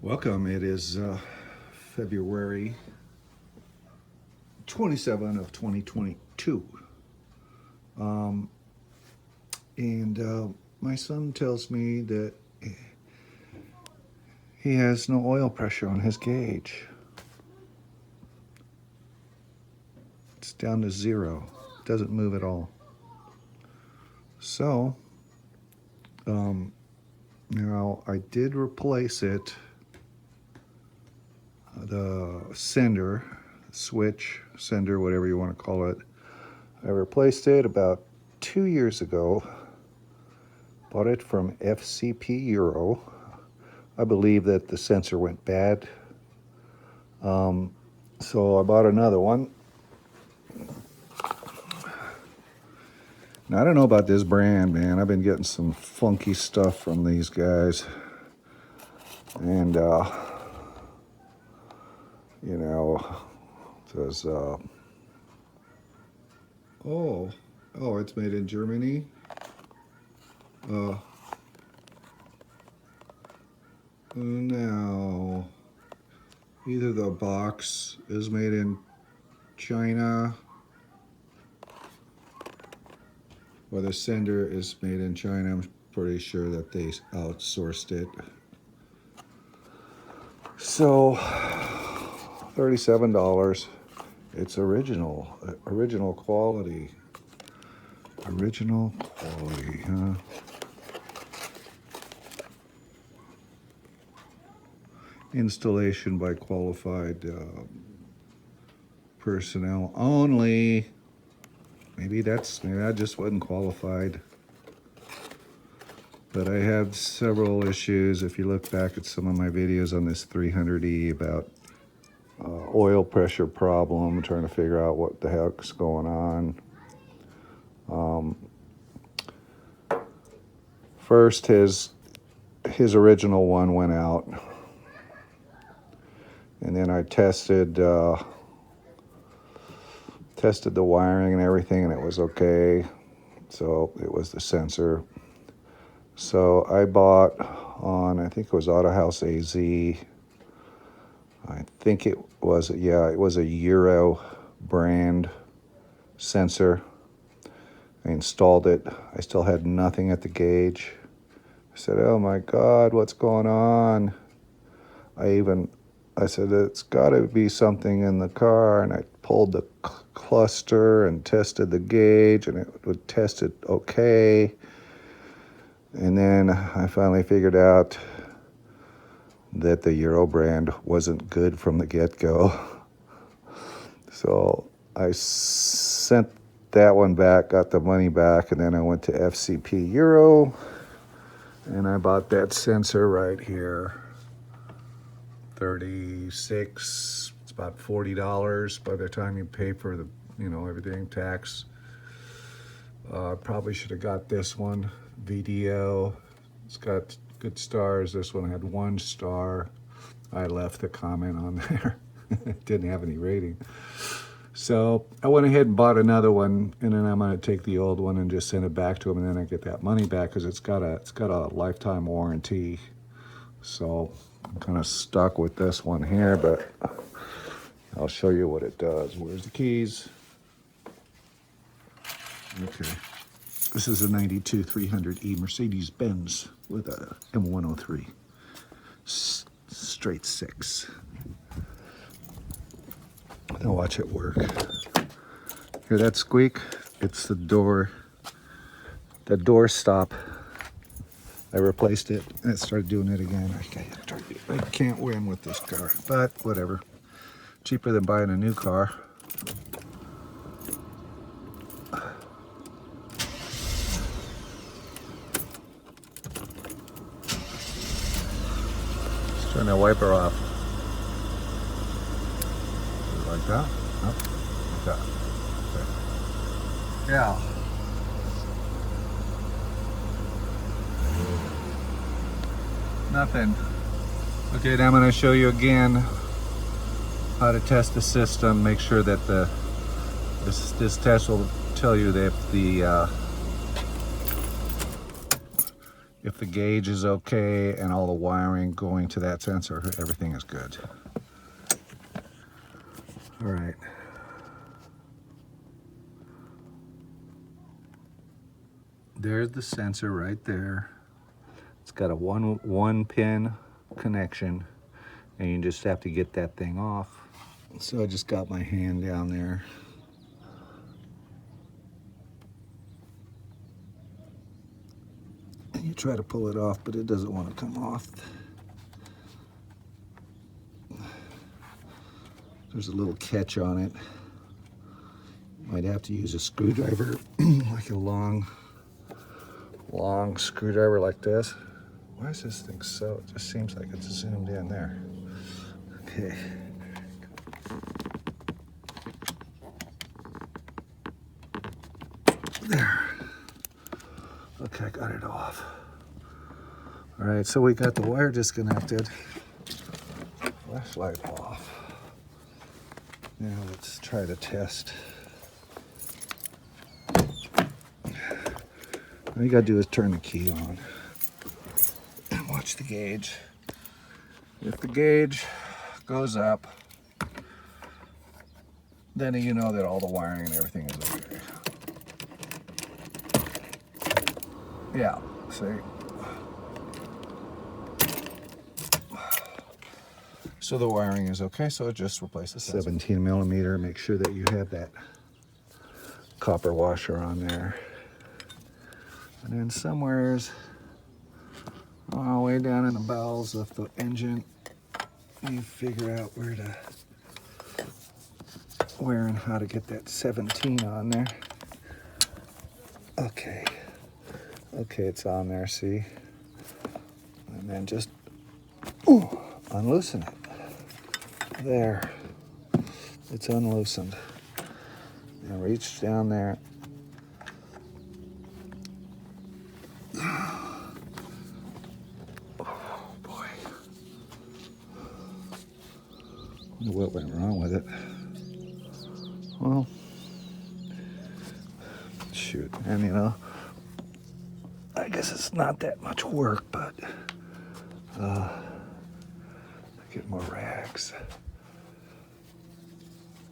Welcome. It is February 27 of 2022. And my son tells me that he has no oil pressure on his gauge. It's down to 0. It doesn't move at all. So, now I did replace it. The sender, switch, sender, whatever you want to call it. I replaced it about 2 years ago. Bought it from FCP EURO. I believe that the sensor went bad. So I bought another one. Now, I don't know about this brand, man. I've been getting some funky stuff from these guys. And, you know, it says, oh, it's made in Germany. Now, either the box is made in China or the sender is made in China. I'm pretty sure that they outsourced it. So, $37. It's original quality. Original quality, huh? Installation by qualified personnel only. Maybe I just wasn't qualified. But I have several issues. If you look back at some of my videos on this 300E about oil pressure problem, trying to figure out what the heck's going on. First, his original one went out, and then I tested the wiring and everything, and it was okay. So it was the sensor. So I bought on, I think it was Auto House AZ. I think it was a Euro brand sensor. I installed it. I still had nothing at the gauge. I said, oh my God, what's going on? I said, it's got to be something in the car. And I pulled the cluster and tested the gauge, and it would test it okay. And then I finally figured out that the Euro brand wasn't good from the get-go. So I sent that one back, got the money back, and then I went to FCP EURO, and I bought that sensor right here. 36, it's about $40 by the time you pay for the, everything, tax. Probably should have got this one, VDO. It's got good stars. This one had 1 star. I left the comment on there. It didn't have any rating. So I went ahead and bought another one, and then I'm going to take the old one and just send it back to them, and then I get that money back because it's got a lifetime warranty. So I'm kind of stuck with this one here, but I'll show you what it does. Where's the keys? Okay. This is a 92 300E Mercedes-Benz with a M103 straight 6. Now watch it work. Hear that squeak? It's the door stop. I replaced it and it started doing it again. I can't win with this car, but whatever. Cheaper than buying a new car. Just turn that wiper off. Like that? Nope. Like that. Okay. Yeah. Nothing. Okay, now I'm going to show you again how to test the system. Make sure that this test will tell you that the If the gauge is okay and all the wiring going to that sensor, everything is good. All right. There's the sensor right there. It's got a one pin connection, and you just have to get that thing off. So I just got my hand down there. And you try to pull it off, but it doesn't want to come off. There's a little catch on it. Might have to use a screwdriver, like a long screwdriver like this. Why is this thing so, it just seems like it's zoomed in there. Okay. There. Okay, I got it off. All right, so we got the wire disconnected. Flashlight off. Now let's try to test. All you gotta do is turn the key on and watch the gauge. If the gauge goes up, then you know that all the wiring and everything is okay. Yeah, see? So the wiring is okay, so it just replaces 17 millimeter. Make sure that you have that copper washer on there. And then somewheres, way down in the bowels of the engine, you figure out where and how to get that 17 on there. Okay, it's on there, see? And then just unloosen it. There, it's unloosened. Now reach down there. Oh boy. I wonder what went wrong with it. Well, shoot, and you know, I guess it's not that much work, but get more rags.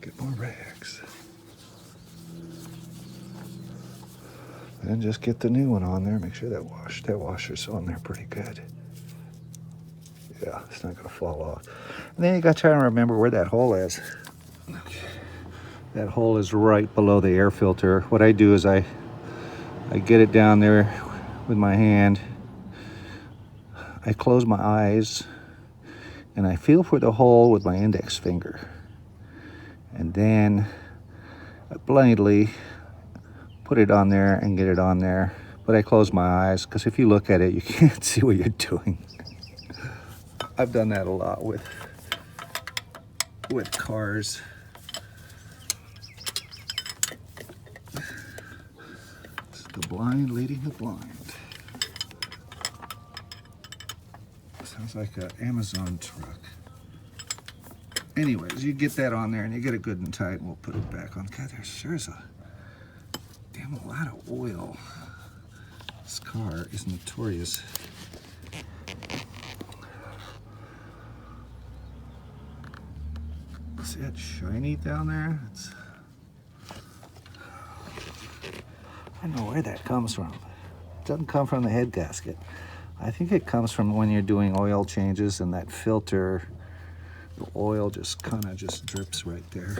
Get more rags. And just get the new one on there. Make sure that washer's on there pretty good. Yeah, it's not gonna fall off. And then you gotta try to remember where that hole is. Okay. That hole is right below the air filter. What I do is I get it down there with my hand. I close my eyes and I feel for the hole with my index finger. And then I blindly put it on there and get it on there. But I close my eyes because if you look at it, you can't see what you're doing. I've done that a lot with cars. It's the blind leading the blind. Sounds like an Amazon truck. Anyways, you get that on there and you get it good and tight, and we'll put it back on. God, there sure is a lot of oil. This car is notorious. See that shiny down there? I don't know where that comes from. It doesn't come from the head gasket. I think it comes from when you're doing oil changes and that filter, the oil just kind of just drips right there.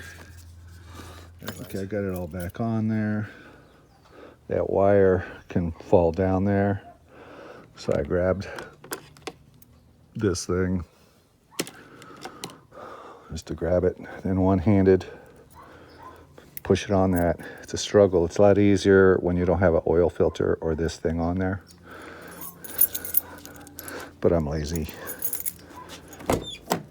Okay, I got it all back on there. That wire can fall down there. So I grabbed this thing just to grab it, then one-handed push it on that. It's a struggle. It's a lot easier when you don't have an oil filter or this thing on there. But I'm lazy.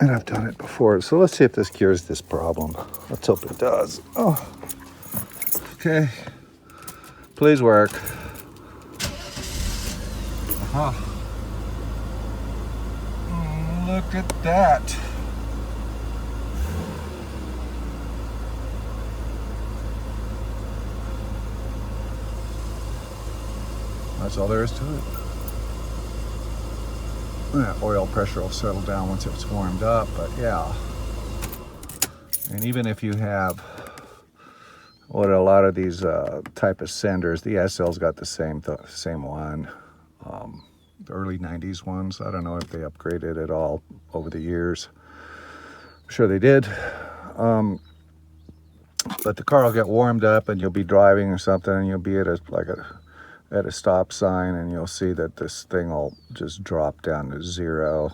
And I've done it before. So let's see if this cures this problem. Let's hope it does. Oh, okay. Please work. Look at that. That's all there is to it. oil pressure will settle down once it's warmed up, but yeah. And even if you have what a lot of these type of senders, the SL's got the same one. The early 90s ones, I don't know if they upgraded at all over the years. I'm sure they did. But the car will get warmed up and you'll be driving or something and you'll be at a stop sign and you'll see that this thing will just drop down to 0.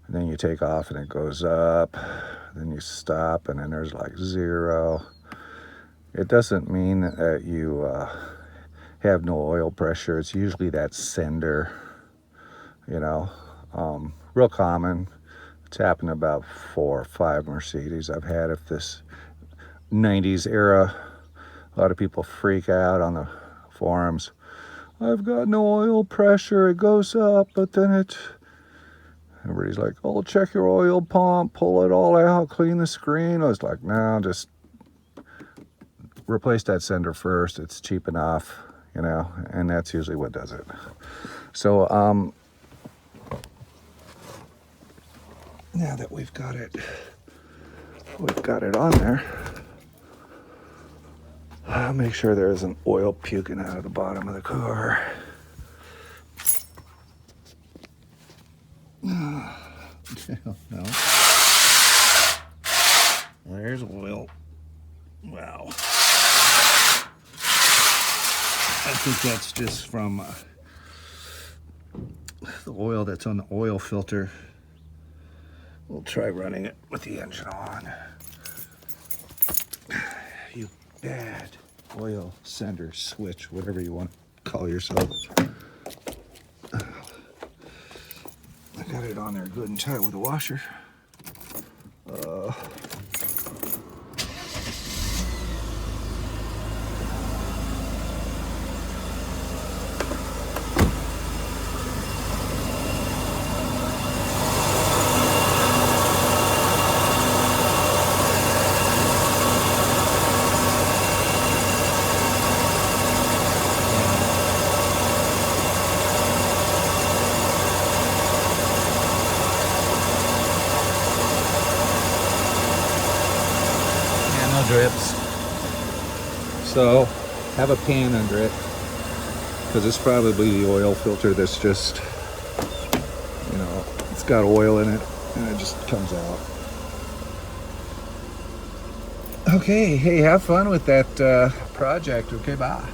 And then you take off and it goes up. Then you stop and then there's like 0. It doesn't mean that you have no oil pressure. It's usually that sender, you know. Real common. It's happened to about 4 or 5 Mercedes I've had. If this 90s era, a lot of people freak out on the forums. I've got no oil pressure, it goes up, but then everybody's like, oh, check your oil pump, pull it all out, clean the screen. I was like, no, just replace that sender first. It's cheap enough, you know, and that's usually what does it. So now that we've got it on there, I'll make sure there isn't oil puking out of the bottom of the car. No. There's oil. Wow. I think that's just from the oil that's on the oil filter. We'll try running it with the engine on. You bad oil sender switch, whatever you want to call yourself. I got it on there good and tight with a washer. Drips. So have a pan under it because it's probably the oil filter that's just, you know, it's got oil in it and it just comes out. Okay, hey, have fun with that project. Okay, bye.